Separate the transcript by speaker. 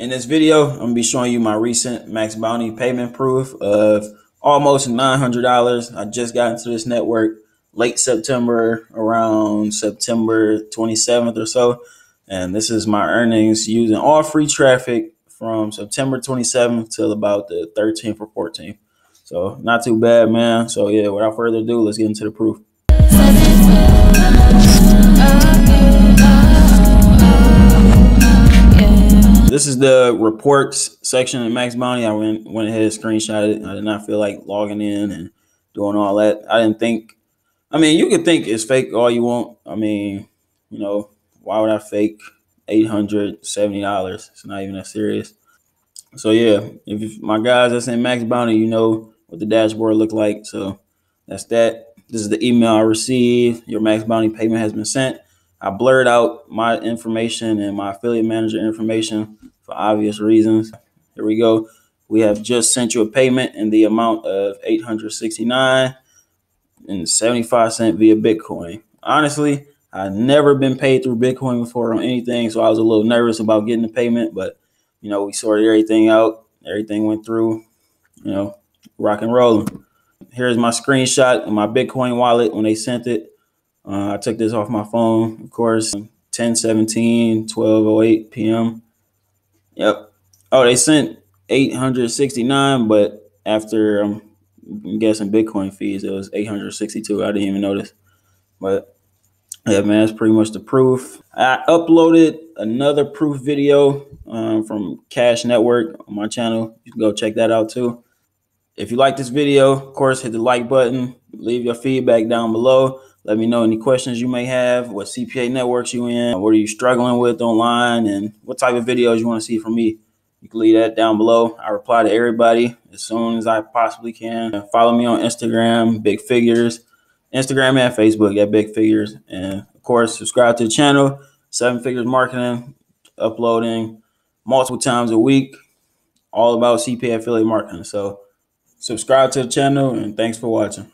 Speaker 1: In this video, I'm gonna be showing you my recent MaxBounty payment proof of almost $900. I just got into this network late September, around September 27th or so. And this is my earnings using all free traffic from September 27th till about the 13th or 14th. So not too bad, man. So yeah, without further ado, let's get into the proof. This is the reports section of MaxBounty. I went ahead and screenshot it. I did not feel like logging in and doing all that. I didn't think, you could think it's fake all you want. Why would I fake $870? It's not even that serious. So yeah, if my guys that's in MaxBounty, you know what the dashboard look like. So that's that. This is the email I received. Your MaxBounty payment has been sent. I blurred out my information and my affiliate manager information for obvious reasons. Here we go. We have just sent you a payment in the amount of $869.75 via Bitcoin. Honestly, I've never been paid through Bitcoin before on anything, so I was a little nervous about getting the payment, but we sorted everything out. Everything went through, rock and rolling. Here's my screenshot of my Bitcoin wallet when they sent it. I took this off my phone, of course, 12:08 p.m. Yep. Oh, they sent 869, but after I'm guessing Bitcoin fees, it was 862. I didn't even notice. But yeah, man, that's pretty much the proof. I uploaded another proof video from Cash Network on my channel. You can go check that out too. If you like this video, of course, hit the like button. Leave your feedback down below. Let me know any questions you may have, what CPA networks you in, what are you struggling with online, and what type of videos you want to see from me. You can leave that down below. I reply to everybody as soon as I possibly can. Follow me on Instagram, Big Figures, Instagram and Facebook at Big Figures. And of course, subscribe to the channel, 7 Figures Marketing, uploading multiple times a week, all about CPA affiliate marketing. So subscribe to the channel and thanks for watching.